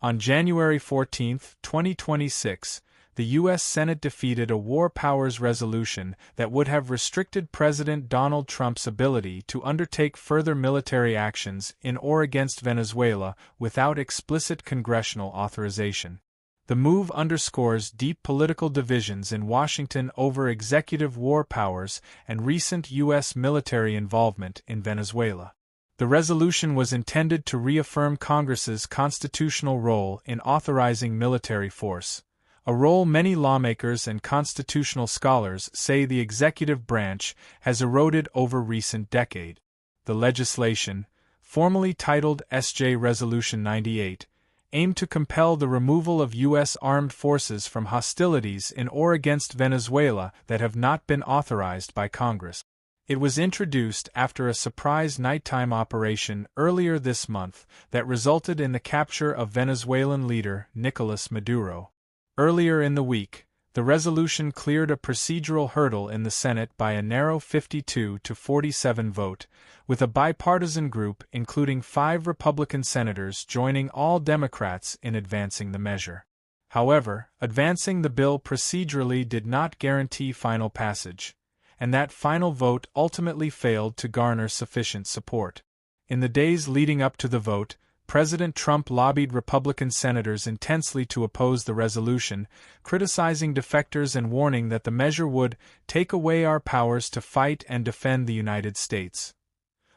On January 14, 2026, the U.S. Senate defeated a war powers resolution that would have restricted President Donald Trump's ability to undertake further military actions in or against Venezuela without explicit congressional authorization. The move underscores deep political divisions in Washington over executive war powers and recent U.S. military involvement in Venezuela. The resolution was intended to reaffirm Congress's constitutional role in authorizing military force, a role many lawmakers and constitutional scholars say the executive branch has eroded over recent decade. The legislation, formally titled S.J. Resolution 98, aimed to compel the removal of U.S. armed forces from hostilities in or against Venezuela that have not been authorized by Congress. It was introduced after a surprise nighttime operation earlier this month that resulted in the capture of Venezuelan leader Nicolas Maduro. Earlier in the week, the resolution cleared a procedural hurdle in the Senate by a narrow 52-47 vote, with a bipartisan group including 5 Republican senators joining all Democrats in advancing the measure. However, advancing the bill procedurally did not guarantee final passage, and that final vote ultimately failed to garner sufficient support. In the days leading up to the vote, President Trump lobbied Republican senators intensely to oppose the resolution, criticizing defectors and warning that the measure would take away our powers to fight and defend the United States.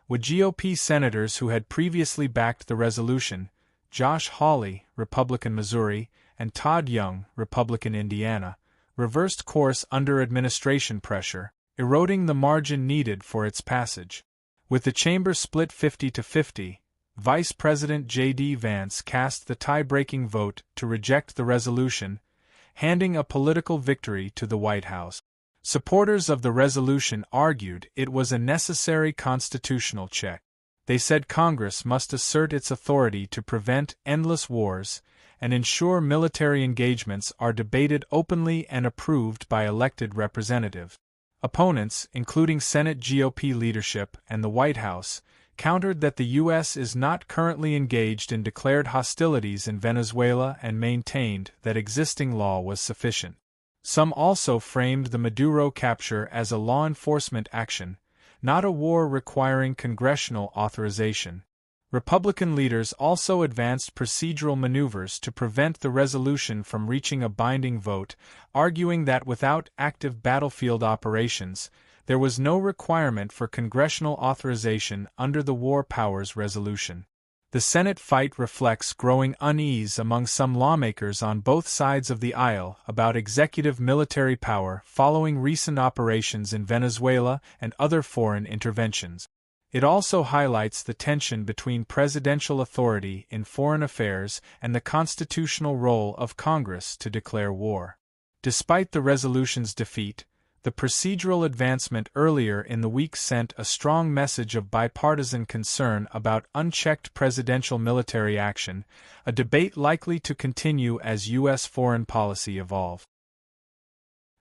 With GOP senators who had previously backed the resolution, Josh Hawley, Republican Missouri, and Todd Young, Republican Indiana, reversed course under administration pressure, eroding the margin needed for its passage. With the chamber split 50-50, Vice President J.D. Vance cast the tie-breaking vote to reject the resolution, handing a political victory to the White House. Supporters of the resolution argued it was a necessary constitutional check. They said Congress must assert its authority to prevent endless wars and ensure military engagements are debated openly and approved by elected representatives. Opponents, including Senate GOP leadership and the White House, countered that the U.S. is not currently engaged in declared hostilities in Venezuela and maintained that existing law was sufficient. Some also framed the Maduro capture as a law enforcement action, not a war requiring congressional authorization. Republican leaders also advanced procedural maneuvers to prevent the resolution from reaching a binding vote, arguing that without active battlefield operations, there was no requirement for congressional authorization under the War Powers Resolution. The Senate fight reflects growing unease among some lawmakers on both sides of the aisle about executive military power following recent operations in Venezuela and other foreign interventions. It also highlights the tension between presidential authority in foreign affairs and the constitutional role of Congress to declare war. Despite the resolution's defeat, the procedural advancement earlier in the week sent a strong message of bipartisan concern about unchecked presidential military action, a debate likely to continue as U.S. foreign policy evolves.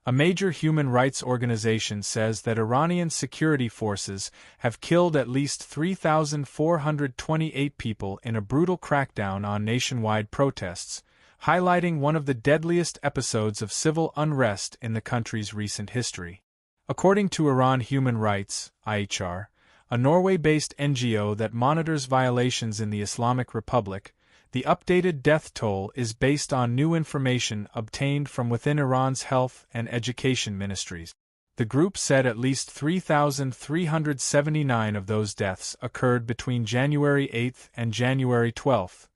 A major human rights organization says that Iranian security forces have killed at least 3,428 people in a brutal crackdown on nationwide protests, highlighting one of the deadliest episodes of civil unrest in the country's recent history. According to Iran Human Rights, IHR, a Norway-based NGO that monitors violations in the Islamic Republic, the updated death toll is based on new information obtained from within Iran's health and education ministries. The group said at least 3,379 of those deaths occurred between January 8 and January 12,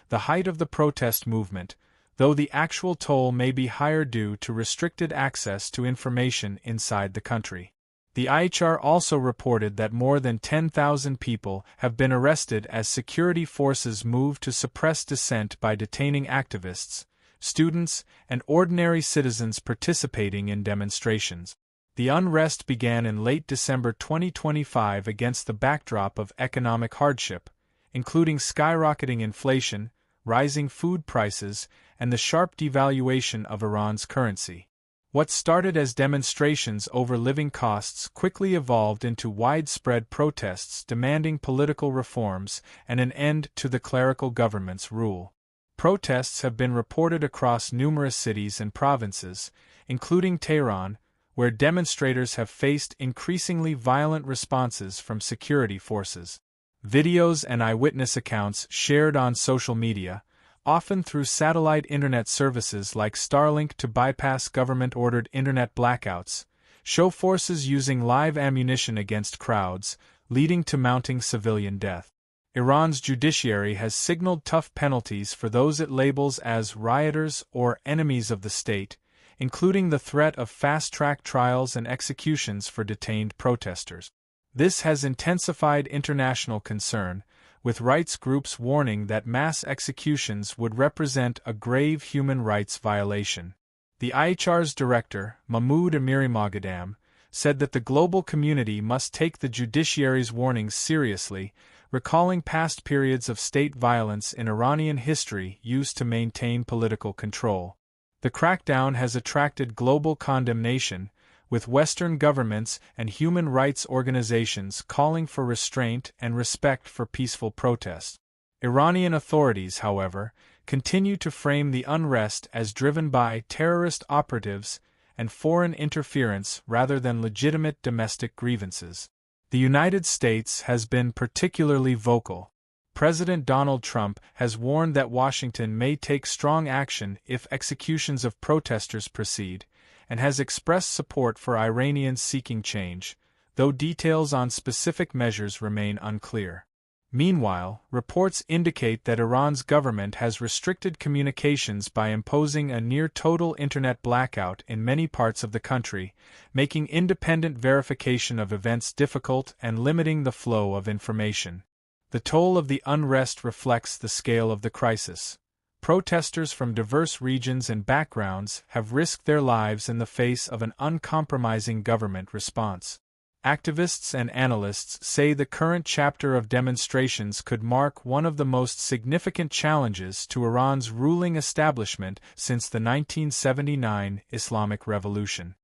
the height of the protest movement, though the actual toll may be higher due to restricted access to information inside the country. The IHR also reported that more than 10,000 people have been arrested as security forces move to suppress dissent by detaining activists, students, and ordinary citizens participating in demonstrations. The unrest began in late December 2025 against the backdrop of economic hardship, including skyrocketing inflation, rising food prices, and the sharp devaluation of Iran's currency. What started as demonstrations over living costs quickly evolved into widespread protests demanding political reforms and an end to the clerical government's rule. Protests have been reported across numerous cities and provinces, including Tehran, where demonstrators have faced increasingly violent responses from security forces. Videos and eyewitness accounts shared on social media, often through satellite internet services like Starlink to bypass government-ordered internet blackouts, show forces using live ammunition against crowds, leading to mounting civilian death. Iran's judiciary has signaled tough penalties for those it labels as rioters or enemies of the state, including the threat of fast-track trials and executions for detained protesters. This has intensified international concern, with rights groups warning that mass executions would represent a grave human rights violation. The IHR's director, Mahmoud Amirimoghaddam, said that the global community must take the judiciary's warnings seriously, recalling past periods of state violence in Iranian history used to maintain political control. The crackdown has attracted global condemnation, with Western governments and human rights organizations calling for restraint and respect for peaceful protest. Iranian authorities, however, continue to frame the unrest as driven by terrorist operatives and foreign interference rather than legitimate domestic grievances. The United States has been particularly vocal. President Donald Trump has warned that Washington may take strong action if executions of protesters proceed, and has expressed support for Iranians seeking change, though details on specific measures remain unclear. Meanwhile, reports indicate that Iran's government has restricted communications by imposing a near-total internet blackout in many parts of the country, making independent verification of events difficult and limiting the flow of information. The toll of the unrest reflects the scale of the crisis. Protesters from diverse regions and backgrounds have risked their lives in the face of an uncompromising government response. Activists and analysts say the current chapter of demonstrations could mark one of the most significant challenges to Iran's ruling establishment since the 1979 Islamic Revolution.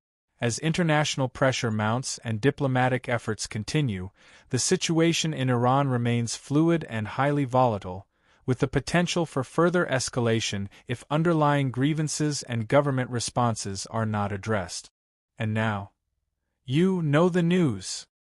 As international pressure mounts and diplomatic efforts continue, the situation in Iran remains fluid and highly volatile, with the potential for further escalation if underlying grievances and government responses are not addressed. And now, you know the news.